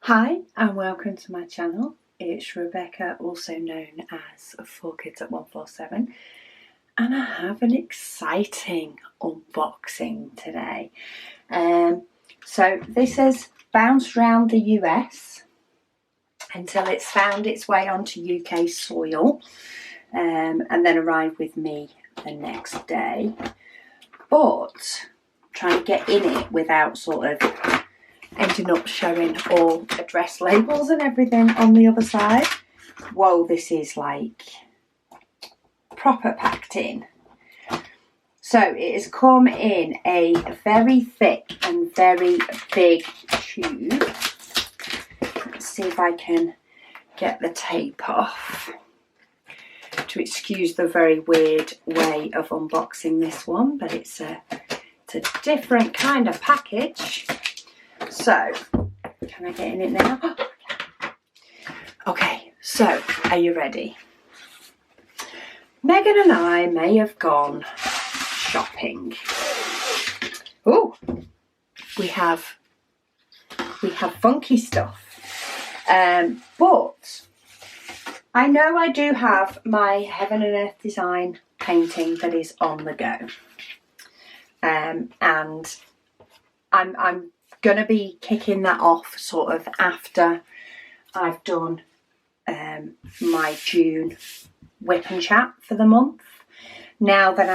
Hi and welcome to my channel. It's Rebecca, also known as 4Kids at 147, and I have an exciting unboxing today. So this has bounced around the US until it's found its way onto UK soil and then arrived with me the next day. But trying to get in it without sort of ending up showing all address labels and everything on the other side. Whoa, this is like proper packed in. So it has come in a very thick and very big tube. Let's see if I can get the tape off. To excuse the very weird way of unboxing this one, but it's a different kind of package. So, can I get in it now? Okay, so are you ready? Megan and I may have gone shopping. Oh, we have funky stuff. But I know I do have my Heaven and Earth design painting that is on the go. And I'm going to be kicking that off sort of after I've done my June whip and chat for the month. Now that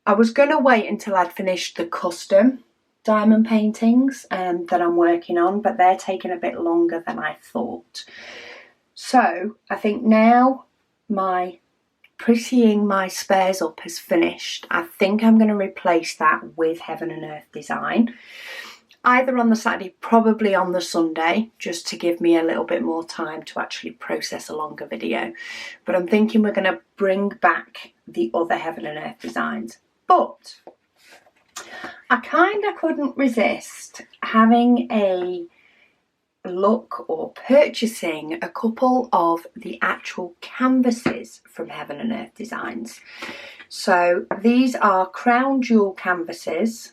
I was going to wait until I'd finished the custom diamond paintings that I'm working on, but they're taking a bit longer than I thought. So I think now my prettying my spares up has finished. I think I'm going to replace that with Heaven and Earth design. Either on the Saturday, probably on the Sunday, just to give me a little bit more time to actually process a longer video. But I'm thinking we're going to bring back the other Heaven and Earth designs. But I kind of couldn't resist having a look or purchasing a couple of the actual canvases from Heaven and Earth Designs. So these are crown jewel canvases.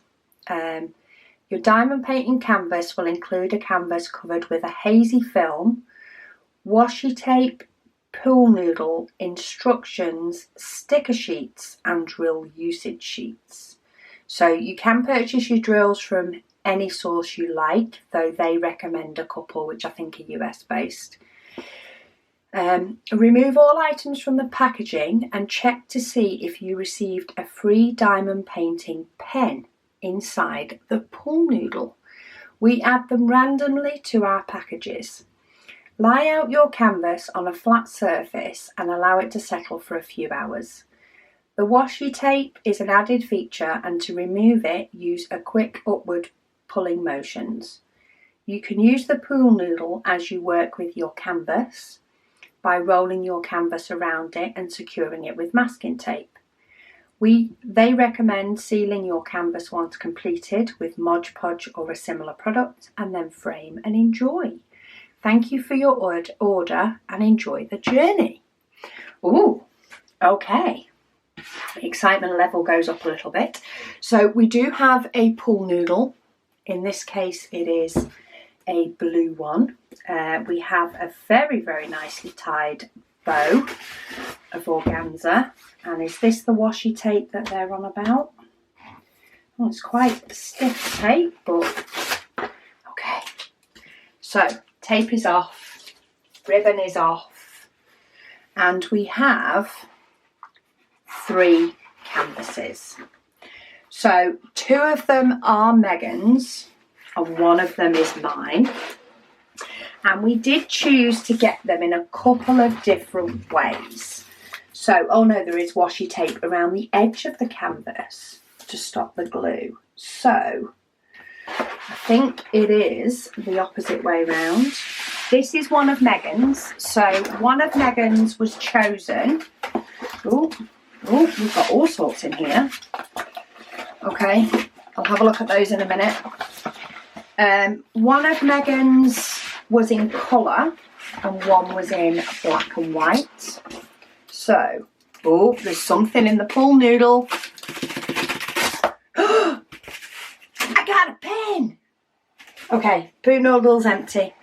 Your diamond painting canvas will include a canvas covered with a hazy film, washi tape, pool noodle, instructions, sticker sheets and drill usage sheets. So you can purchase your drills from any source you like, though they recommend a couple which I think are US based. Remove all items from the packaging and check to see if you received a free diamond painting pen inside the pool noodle. We add them randomly to our packages. Lie out your canvas on a flat surface and allow it to settle for a few hours. The washi tape is an added feature, and to remove it, use a quick upward pulling motions. You can use the pool noodle as you work with your canvas by rolling your canvas around it and securing it with masking tape. They recommend sealing your canvas once completed with Mod Podge or a similar product, and then frame and enjoy. Thank you for your order and enjoy the journey. Ooh, okay. Excitement level goes up a little bit. So we do have a pool noodle. In this case, it is a blue one. We have a very, very nicely tied bow of organza. And is this the washi tape that they're on about? Oh, it's quite stiff tape, but okay. So tape is off, ribbon is off, and we have 3 canvases. So 2 of them are Megan's and 1 of them is mine. And we did choose to get them in a couple of different ways. So, oh no, there is washi tape around the edge of the canvas to stop the glue. So, I think it is the opposite way round. This is one of Megan's. So, one of Megan's was chosen. Oh, we've got all sorts in here. Okay, I'll have a look at those in a minute. One of Megan's was in colour and one was in black and white. So, oh, there's something in the pool noodle. I got a pen. Okay, poo noodle's empty.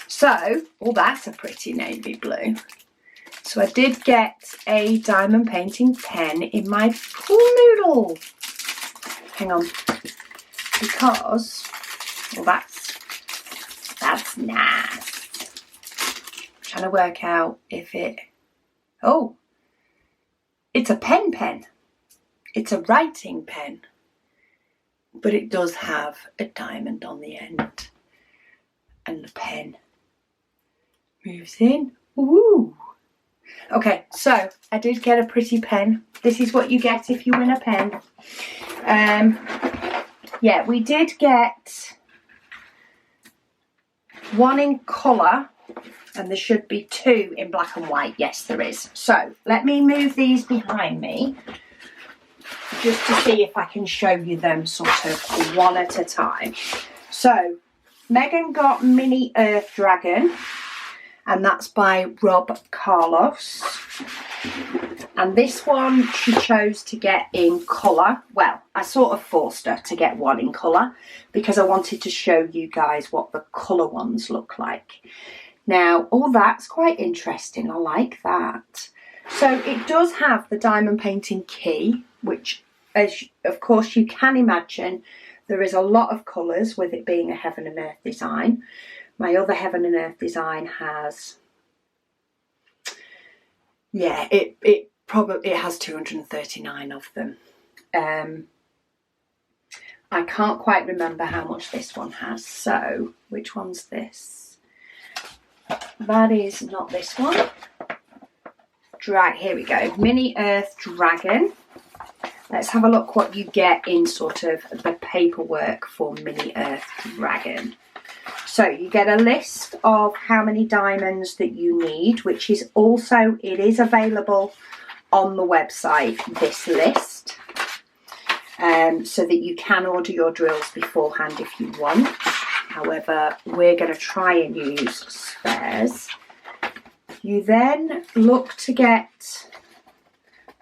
So, oh, that's a pretty navy blue. So I did get a diamond painting pen in my pool noodle. Hang on, because, well, that's nice. I'm trying to work out if it, oh, it's a pen. It's a writing pen, but it does have a diamond on the end, and the pen moves in. Ooh. Okay, so I did get a pretty pen. This is what you get if you win a pen. Yeah, we did get one in colour, and there should be two in black and white. Yes, there is. So let me move these behind me just to see if I can show you them sort of one at a time. So Megan got Mini Earth Dragon, and that's by Rob Carlos. And this one she chose to get in colour. Well, I sort of forced her to get one in colour because I wanted to show you guys what the colour ones look like. Now, oh, that's quite interesting. I like that. So it does have the diamond painting key, which, as of course you can imagine, there is a lot of colours with it being a Heaven and Earth design. My other Heaven and Earth design has, yeah, it has 239 of them. I can't quite remember how much this one has. So, which one's this? That is not this one. Here we go. Mini Earth Dragon. Let's have a look what you get in sort of the paperwork for Mini Earth Dragon. So you get a list of how many diamonds that you need, which is also, it is available on the website, this list, so that you can order your drills beforehand if you want. However, we're going to try and use spares. You then look to get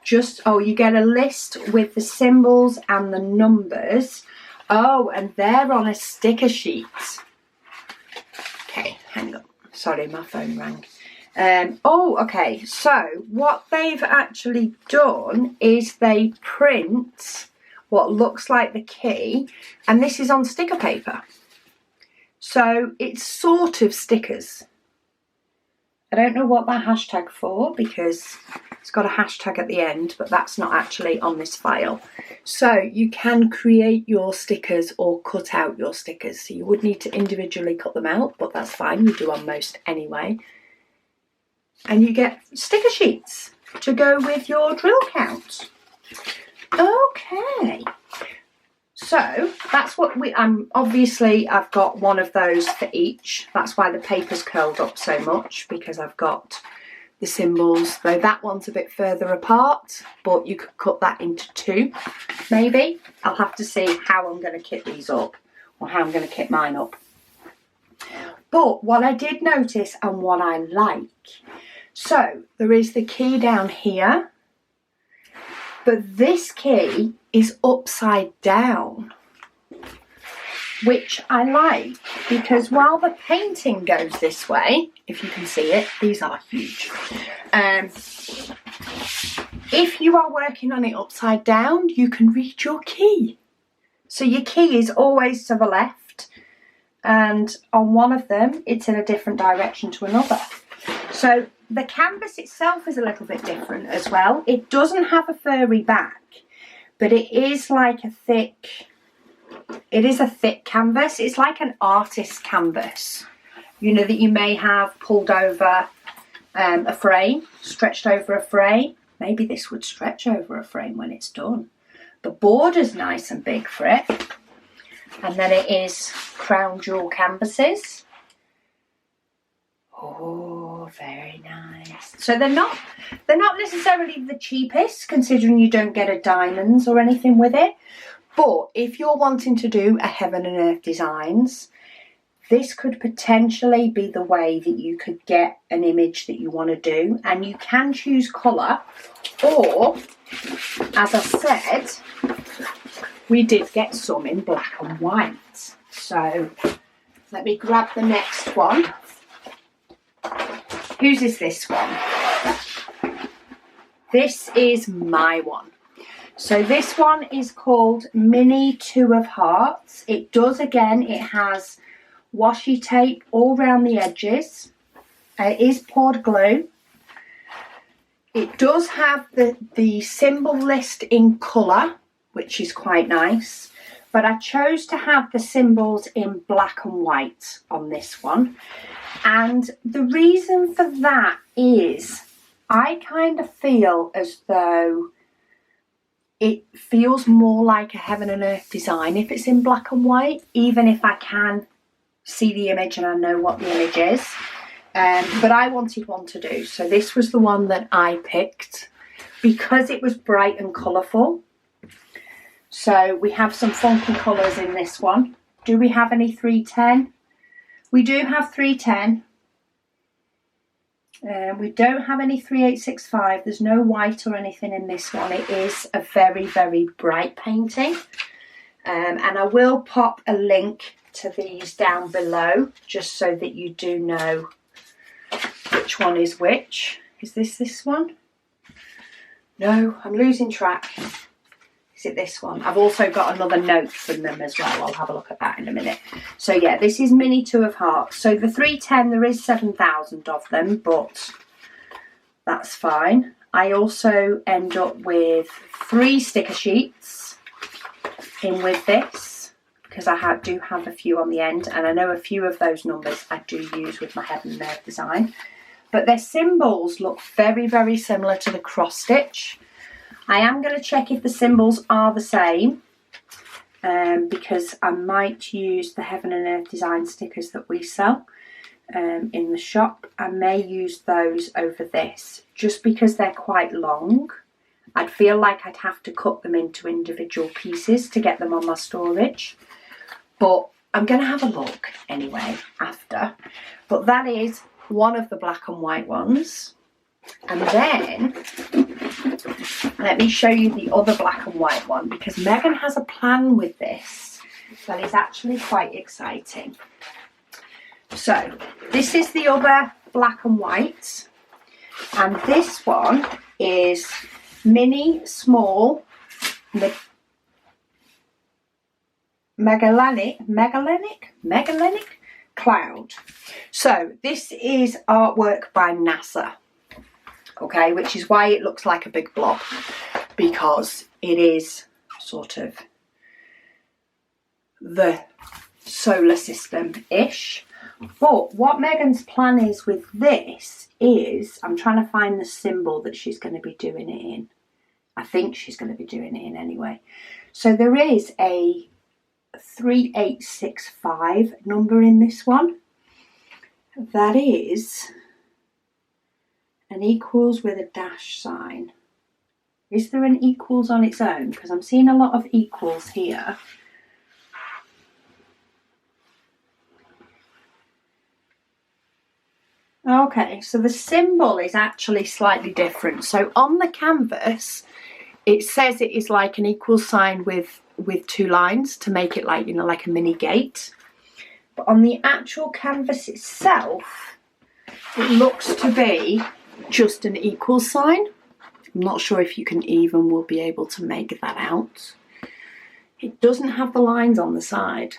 you get a list with the symbols and the numbers. Oh, and they're on a sticker sheet. Okay, hang on. Sorry, my phone rang. Okay, so what they've actually done is they print what looks like the key, and this is on sticker paper. So it's sort of stickers. I don't know what that hashtag for because it's got a hashtag at the end, but that's not actually on this file. So you can create your stickers or cut out your stickers. So you would need to individually cut them out, but that's fine. You do on most anyway. And you get sticker sheets to go with your drill count. Okay. So that's what obviously I've got one of those for each. That's why the paper's curled up so much, because I've got the symbols, though that one's a bit further apart, but you could cut that into two, maybe. I'll have to see how I'm going to kit these up, or how I'm going to kit mine up. But what I did notice and what I like, so there is the key down here, but this key is upside down, which I like because while the painting goes this way, if you can see it, these are huge. If you are working on it upside down, you can read your key. So your key is always to the left, and on one of them, it's in a different direction to another. So the canvas itself is a little bit different as well. It doesn't have a furry back, but it is like a thick canvas. It's like an artist's canvas, you know, that you may have pulled over a frame, stretched over a frame. Maybe this would stretch over a frame when it's done. The border's nice and big for it. And then it is crown jewel canvases. Oh, very nice. So they're not necessarily the cheapest, considering you don't get a diamonds or anything with it. But if you're wanting to do a Heaven and Earth designs, this could potentially be the way that you could get an image that you want to do. And you can choose colour, or, as I said, we did get some in black and white. So Let me grab the next one. Whose is this one? This is my one. So this one is called Mini 2 of Hearts. It does, again, it has washi tape all around the edges. It is poured glue. It does have the symbol list in colour, which is quite nice. But I chose to have the symbols in black and white on this one. And the reason for that is I kind of feel as though it feels more like a heaven and earth design if it's in black and white, even if I can see the image and I know what the image is. But I wanted one to do. So this was the one that I picked because it was bright and colourful. So we have some funky colours in this one. Do we have any 310? We do have 310. We don't have any 3865. There's no white or anything in this one. It is a very, very bright painting. And I will pop a link to these down below just so that you do know which one is which. Is this one? No, I'm losing track. Is it this one? I've also got another note from them as well. I'll have a look at that in a minute. So yeah, this is Mini 2 of Hearts. So the 310, there is 7,000 of them, but that's fine. I also end up with 3 sticker sheets in with this because I do have a few on the end, and I know a few of those numbers I do use with my heaven and earth design. But their symbols look very, very similar to the cross stitch. I am going to check if the symbols are the same because I might use the Heaven and Earth design stickers that we sell in the shop. I may use those over this just because they're quite long. I'd feel like I'd have to cut them into individual pieces to get them on my storage. But I'm going to have a look anyway after. But that is one of the black and white ones. And then let me show you the other black and white one because Megan has a plan with this that is actually quite exciting. So this is the other black and white, and this one is Mini Small Megalithic Cloud. So this is artwork by NASA. Okay, which is why it looks like a big blob, because it is sort of the solar system-ish. But what Megan's plan is with this is, I'm trying to find the symbol that she's going to be doing it in. I think she's going to be doing it in anyway. So there is a 3865 number in this one. That is an equals with a dash sign. Is there an equals on its own? Because I'm seeing a lot of equals here. Okay, so the symbol is actually slightly different. So on the canvas, it says it is like an equal sign with 2 lines to make it like, you know, like a mini gate. But on the actual canvas itself, it looks to be just an equal sign. I'm not sure if you can even will be able to make that out. It doesn't have the lines on the side,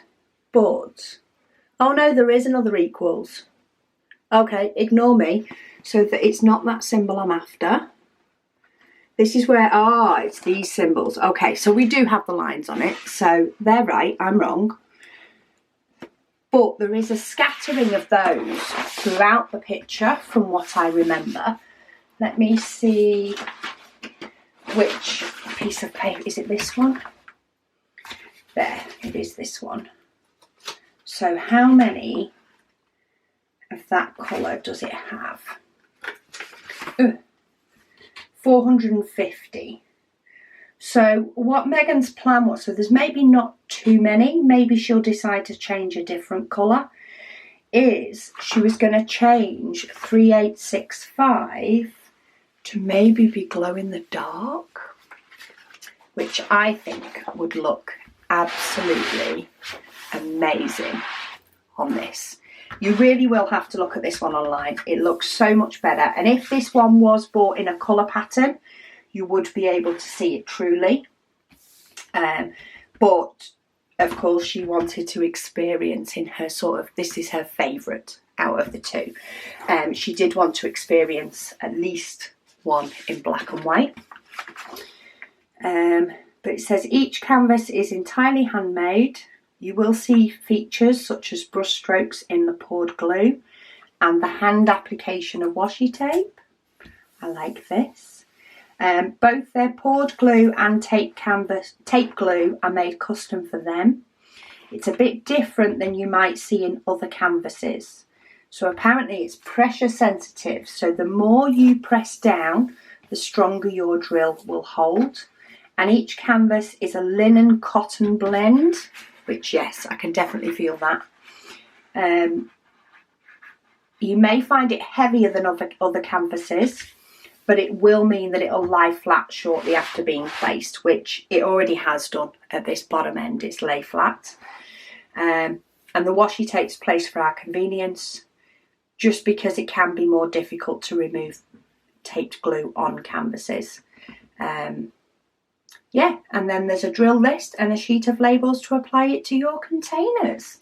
but oh no, there is another equals. Okay, ignore me. So that it's not that symbol I'm after. This is where, it's these symbols. Okay, so we do have the lines on it. So they're right, I'm wrong. But there is a scattering of those throughout the picture from what I remember. Let me see which piece of paper. Is it this one? There, it is this one. So how many of that colour does it have? 450. So what Megan's plan was, so there's maybe not too many, maybe she'll decide to change a different colour, is she was going to change 3865 to maybe be glow in the dark, which I think would look absolutely amazing on this. You really will have to look at this one online. It looks so much better. And if this one was bought in a colour pattern, you would be able to see it truly. But of course she wanted to experience in her sort of, this is her favourite out of the two. She did want to experience at least one in black and white. But it says each canvas is entirely handmade. You will see features such as brush strokes in the poured glue and the hand application of washi tape. I like this. Both their poured glue and tape glue are made custom for them. It's a bit different than you might see in other canvases. So apparently it's pressure sensitive, so the more you press down, the stronger your drill will hold. And each canvas is a linen cotton blend, which yes, I can definitely feel that. You may find it heavier than other canvases, but it will mean that it'll lie flat shortly after being placed, which it already has done at this bottom end. It's lay flat. And the washi tape's placed for our convenience, just because it can be more difficult to remove taped glue on canvases. Yeah, and then there's a drill list and a sheet of labels to apply it to your containers.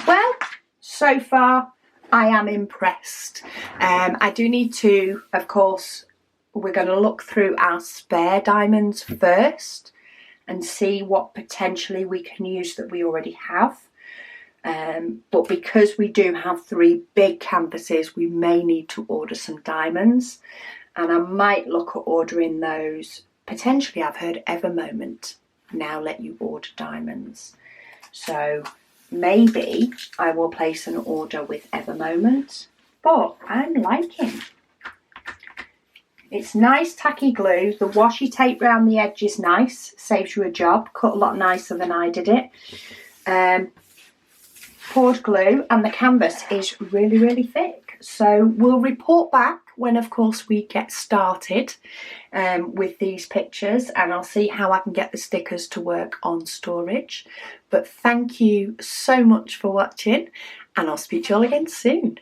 Well, so far I am impressed. I do need to, of course, we're going to look through our spare diamonds first and see what potentially we can use that we already have. But because we do have 3 big canvases, we may need to order some diamonds, and I might look at ordering those. Potentially, I've heard Evermoment now let you order diamonds. So maybe I will place an order with Evermoment, but I'm liking. It's nice tacky glue. The washi tape around the edge is nice, saves you a job. Cut a lot nicer than I did it. Poured glue, and the canvas is really, really thick. So we'll report back when, of course, we get started with these pictures, and I'll see how I can get the stickers to work on storage. But thank you so much for watching, and I'll speak to you all again soon.